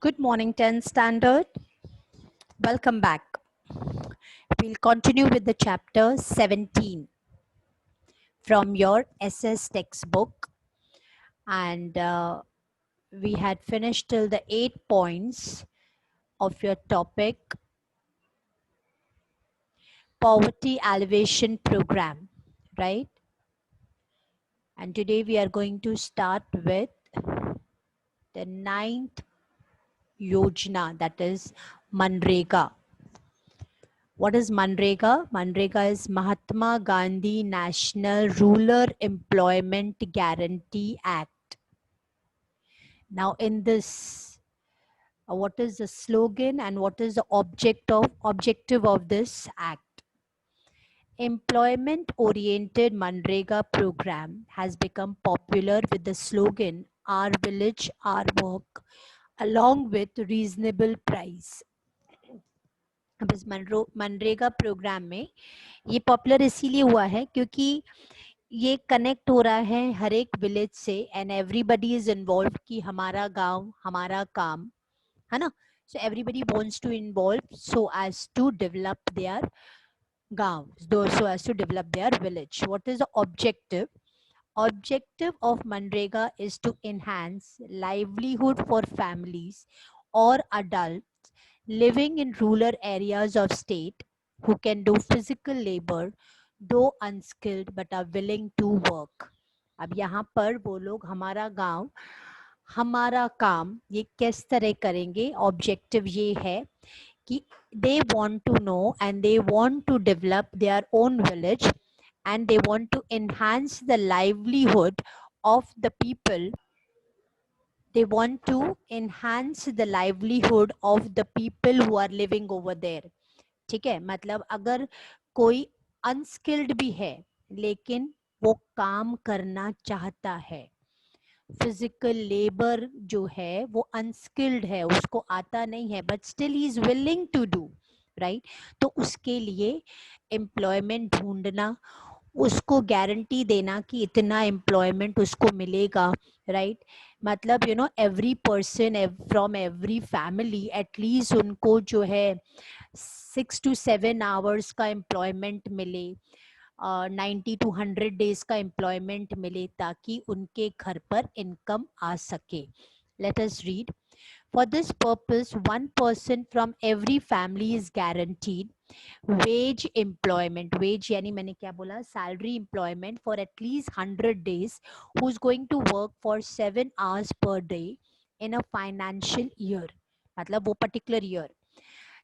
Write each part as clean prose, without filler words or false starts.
Good morning, 10 Standard. Welcome back. We'll continue with the chapter 17 from your SS textbook. And we had finished till the 8 points of your topic, Poverty Alleviation Program, right? And today we are going to start with the 9th Yojana, that is Manrega. What is Manrega? Manrega is Mahatma Gandhi National Rural Employment Guarantee Act. Now in this, what is the slogan and what is the objective of this act? Employment oriented Manrega program has become popular with the slogan Our Village, Our Work, along with reasonable price. अब इस MNREGA programme में ये popular इसीलिए हुआ है क्योंकि ये connect हो रहा है हर एक विलेज से एंड एवरीबडी इज इन्वॉल्व कि हमारा गांव हमारा काम है ना. So everybody wants to involve so as to develop their gaon, so as to develop their village. What is the objective? Objective of Manrega is to enhance livelihood for families or adults living in rural areas of state who can do physical labor though unskilled but are willing to work. अब यहाँ पर वो लोग हमारा गांव हमारा काम ये किस तरह करेंगे. ऑब्जेक्टिव ये है कि they want to know and they want to develop their own village and they want to enhance the livelihood of the people. They want to enhance the livelihood of the people who are living over there. ठीक है, मतलब अगर कोई unskilled भी है लेकिन वो काम करना चाहता है, फिजिकल लेबर जो है वो अनस्किल्ड है, उसको आता नहीं है, but still he is willing to do right, तो उसके लिए एम्प्लॉयमेंट ढूंढना, उसको गारंटी देना कि इतना एम्प्लॉयमेंट उसको मिलेगा राइट. मतलब you know every person from every family at least उनको जो है 6 to 7 आवर्स का एम्प्लॉयमेंट मिले, 90 to 100 डेज का एम्प्लॉयमेंट मिले ताकि उनके घर पर इनकम आ सके. Let us read. For this purpose, one person from every family is guaranteed wage employment. Wage यानी मैंने क्या बोला, salary employment for at least 100 days, who's going to work for 7 hours per day in a financial year. मतलब वो particular year.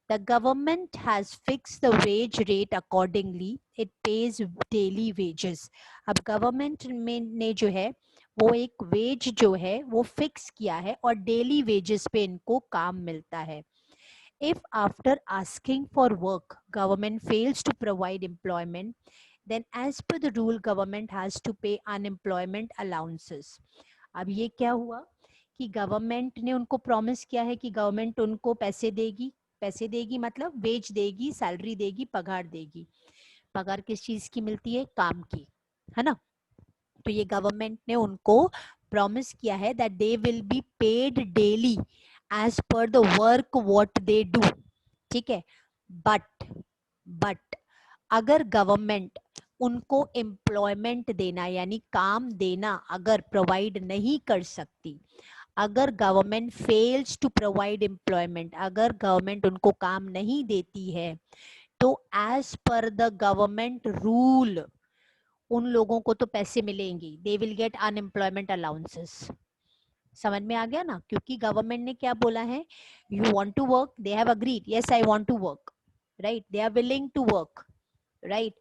The government has fixed the wage rate accordingly. It pays daily wages. अब government में ने जो है वो एक veg जो है वो फिक्स किया है और डेली वेजेस पे इनको काम मिलता है. If after asking for work, government fails to provide employment, then as per the rule, government has to pay unemployment allowances. अब ये क्या हुआ कि गवर्नमेंट ने उनको प्रॉमिस किया है कि गवर्नमेंट उनको पैसे देगी. पैसे देगी मतलब वेज देगी, सैलरी देगी, पगार देगी. पगार किस चीज की मिलती है? काम की, है ना. तो ये गवर्नमेंट ने उनको प्रॉमिस किया है that they will be paid daily as per the work what they do. ठीक है, बट अगर गवर्नमेंट उनको एम्प्लॉयमेंट देना यानी काम देना अगर प्रोवाइड नहीं कर सकती, अगर government fails to provide employment, अगर गवर्नमेंट उनको काम नहीं देती है, तो as per the government rule उन लोगों को तो पैसे मिलेंगे, they will get unemployment allowances. समझ में आ गया ना, क्योंकि गवर्नमेंट ने क्या बोला है, you want to work, they have agreed, yes I want to work right, they are willing to work right.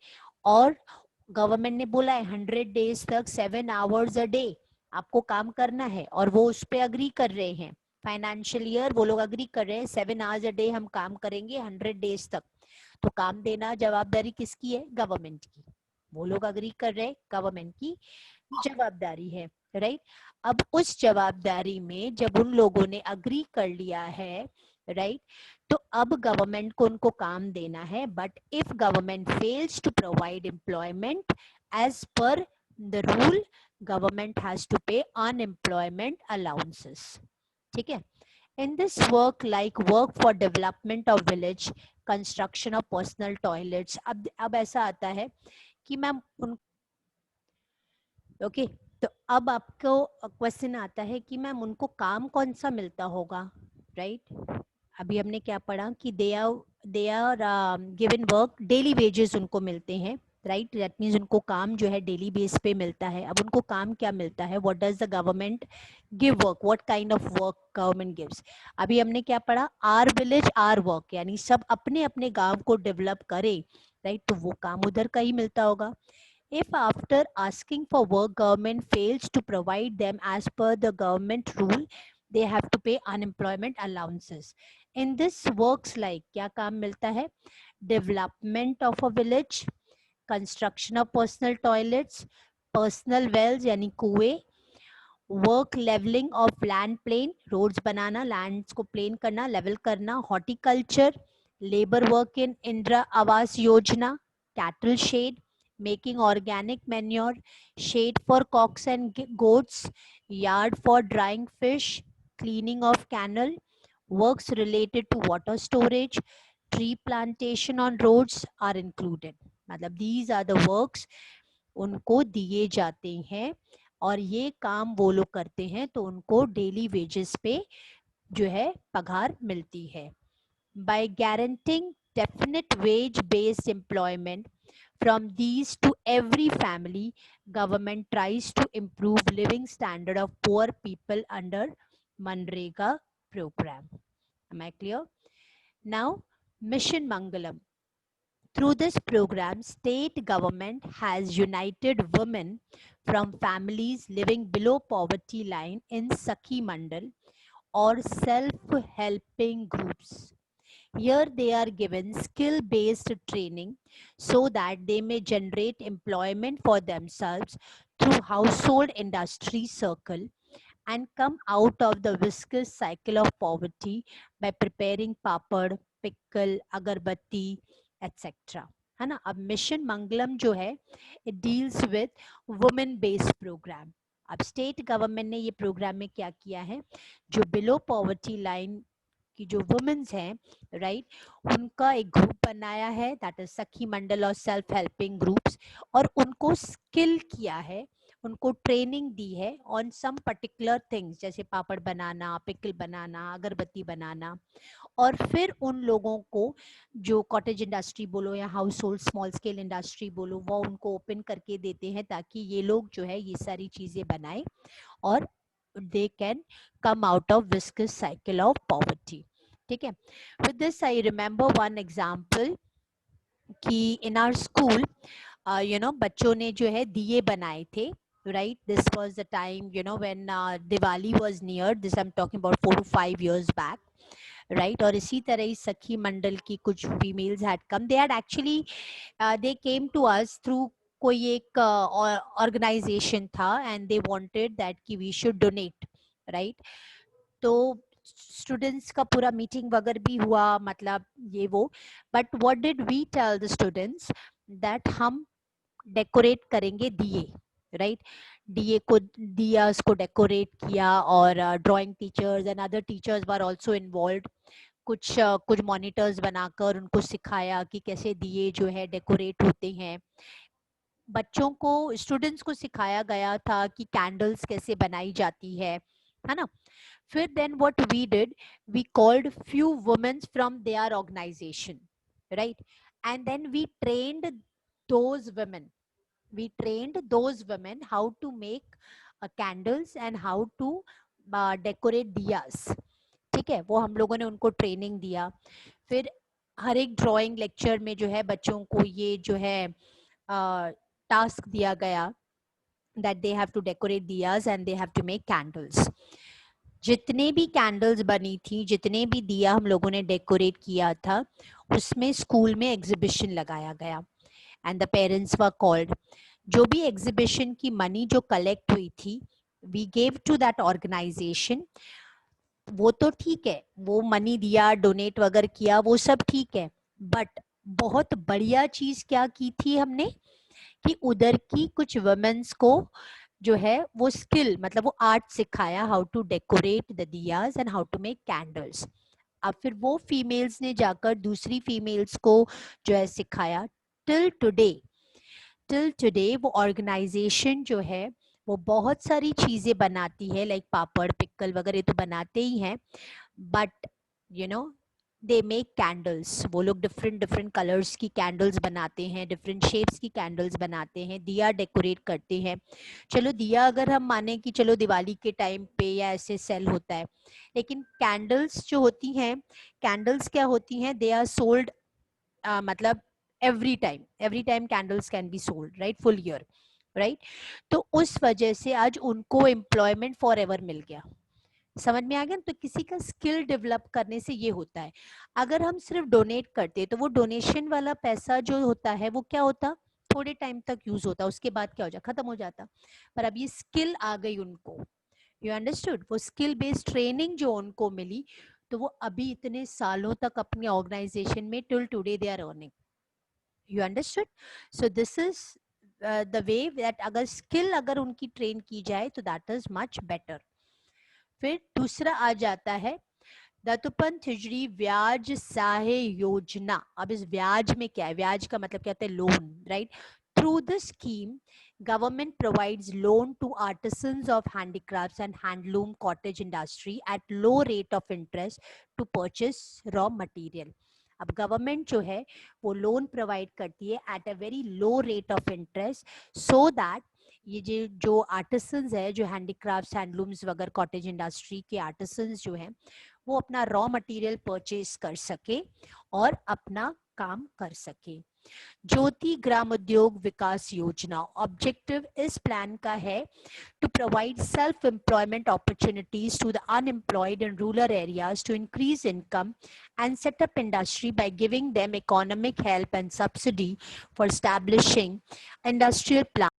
और गवर्नमेंट ने बोला है 100 डेज तक 7 आवर्स अ डे आपको काम करना है और वो उस पर अग्री कर रहे हैं. फाइनेंशियल ईयर वो लोग अग्री कर रहे हैं 7 आवर्स अ डे हम काम करेंगे 100 डेज तक. तो काम देना जवाबदारी किसकी है? गवर्नमेंट की. वो लोग अग्री कर रहे हैं, गवर्नमेंट की जवाबदारी है राइट. अब उस जवाबदारी में जब उन लोगों ने अग्री कर लिया है राइट, तो अब गवर्नमेंट को उनको काम देना है. But if government fails to provide employment as per the rule, government has to pay unemployment allowances. ठीक है, In this work, like work for development of village, construction of personal toilets, अब ऐसा आता है कि मैम उन okay तो अब आपको क्वेश्चन आता है कि मैम उनको काम कौन सा मिलता होगा, राइट? अभी हमने क्या पढ़ा कि they are given work, daily wages उनको मिलते हैं, राइट? दैट मीन्स उनको काम जो है डेली बेस पे मिलता है। अब उनको काम क्या मिलता है, what does the government give work, what kind of work government gives. अभी हमने क्या पढ़ा, आर विलेज आर वर्क, यानी सब अपने अपने गांव को डेवलप करें, राइट? तो वो काम उधर का ही मिलता होगा। If after asking for work, government fails to provide them as per the government rule, they have to pay unemployment allowances. In this works like क्या काम मिलता है, development of a village, construction of personal toilets, personal wells यानी कुएं, work leveling of land plane, roads बनाना, lands को plane करना, level करना, horticulture, labour work in Indira Awas Yojana, cattle shed, making organic manure, shed for cocks and goats, yard for drying fish, cleaning of canal, works related to water storage, tree plantation on roads are included. मतलब these are the works उनको दिए जाते हैं और ये काम वो लोग करते हैं तो उनको डेली वेजेस पे जो है पगार मिलती है। By guaranteeing definite wage based employment from these to every family, government tries to improve living standard of poor people under Manrega program. Am I clear? Now, Mission Mangalam. Through this program, state government has united women from families living below poverty line in Sakhi Mandal or self-helping groups. Here they are given skill-based training so that they may generate employment for themselves through household industry circle and come out of the viscous cycle of poverty by preparing papad, pickle, agarbatti, etc. है ना? अब mission मंगलम जो है it deals with women based program. अब state government ने ये programme में क्या किया है, जो बिलो पॉवर्टी लाइन की जो वुमेन्स हैं, राइट, उनका एक ग्रुप बनाया है, दैट इज सखी मंडल और सेल्फ हेल्पिंग ग्रुप्स, और उनको स्किल किया है, उनको ट्रेनिंग दी है ऑन सम पर्टिकुलर थिंग्स, जैसे पापड़ बनाना, पिकल बनाना, अगरबत्ती बनाना, और फिर उन लोगों को जो कॉटेज इंडस्ट्री बोलो या house hold small scale industry बोलो, वो उनको ओपन करके देते हैं ताकि ये लोग जो है ये सारी चीजें बनाए और they can come out of viscous cycle of poverty. ठीक है, with this I remember one example कि इन आवर स्कूल बच्चों ने जो है दिए बनाए थे, right? This was the time, when Diwali was near. This I'm talking about 4 to 5 years back, right? और इसी तरह ही सखी मंडल की कुछ females had come. They had actually they came to us through कोई एक organization था and they wanted that कि we should donate, right? तो स्टूडेंट्स का पूरा मीटिंग वगैरह भी हुआ, मतलब ये वो, but what did we tell the students that हम डेकोरेट करेंगे दिए, राइट? दिए को दिया उसको डेकोरेट किया और drawing teachers and other teachers were also involved, कुछ मॉनिटर्स बनाकर उनको सिखाया कि कैसे दिए जो है डेकोरेट होते हैं। बच्चों को, स्टूडेंट्स को सिखाया गया था कि कैंडल्स कैसे बनाई जाती है ना? फिर then what we did, we called few women from their organization, right? And then we trained those women how to make candles and how to decorate diyas. ठीक है, वो हम लोगों ने उनको ट्रेनिंग दिया। फिर हर एक ड्राइंग लेक्चर में जो है बच्चों को ये जो है टास्क दिया गया that they have to decorate diyas and they have to make candles. जितने भी कैंडल्स बनी थी, जितने भी दिया हम लोगों ने डेकोरेट किया था, उसमें स्कूल में एग्जीबिशन लगाया गया and the parents were called. जो भी एग्जीबिशन की मनी जो कलेक्ट हुई थी, we gave to that organisation. वो तो ठीक है, वो मनी दिया, डोनेट वगैरह किया, वो सब ठीक है, बट बहुत बढ़िया चीज क्या की थी हमने कि उधर की कुछ वुमेन्स को जो है वो स्किल मतलब वो आर्ट सिखाया, how to decorate the diyas and how to make candles. अब फिर वो फीमेल्स ने जाकर दूसरी फीमेल्स को जो है सिखाया। टिल टुडे, टिल टुडे वो ऑर्गेनाइजेशन जो है वो बहुत सारी चीजें बनाती है, लाइक पापड़ पिक्कल वगैरह तो बनाते ही हैं, but you know they make candles. वो लोग डिफरेंट डिफरेंट कलर्स की कैंडल्स बनाते हैं, डिफरेंट शेप्स की कैंडल्स बनाते हैं, दिया डेकोरेट करते हैं। चलो दिया अगर हम माने कि चलो दिवाली के टाइम पे या ऐसे सेल होता है, लेकिन कैंडल्स जो होती हैं, कैंडल्स क्या होती हैं, दे आर सोल्ड, मतलब every time candles can be sold, right, full year, right. तो उस वजह से आज उनको एम्प्लॉयमेंट फॉर एवर मिल गया। समझ में आ गया। तो किसी का स्किल डेवलप करने से ये होता है। अगर हम सिर्फ डोनेट करते तो वो डोनेशन वाला पैसा जो होता है वो क्या होता, थोड़े टाइम तक यूज होता, उसके बाद क्या हो जाता, खत्म हो जाता। पर अब ये स्किल आ गई उनको, यू अंडरस्टूड, वो स्किल बेस्ड ट्रेनिंग जो उनको मिली, तो वो अभी इतने सालों तक अपनी ऑर्गेनाइजेशन में till today they are earning, you understood. So this is the way that अगर स्किल अगर उनकी ट्रेन की जाए तो दैट इज मच बेटर। फिर दूसरा आ जाता है दत्तोपंत हिजड़ी ब्याज सहाय योजना। अब इस ब्याज में क्या है, ब्याज का मतलब क्या होता है, loan, right. Through this scheme government provides loan to artisans of handicrafts and handloom cottage industry at low rate of interest to purchase raw material। अब गवर्नमेंट जो है वो लोन प्रोवाइड करती है at a very low rate of interest, so that ये जो artisans है, जो हैंडीक्राफ्ट्स हैंडलूम्स वगैरह कॉटेज इंडस्ट्री के आर्टिसंस जो हैं, वो अपना रॉ मटेरियल परचेज कर सके और अपना काम कर सके। ज्योति ग्राम उद्योग विकास योजना, ऑब्जेक्टिव इस प्लान का है to provide self-employment opportunities to the unemployed in rural areas to increase income and set up industry by giving them economic help and subsidy for establishing industrial plants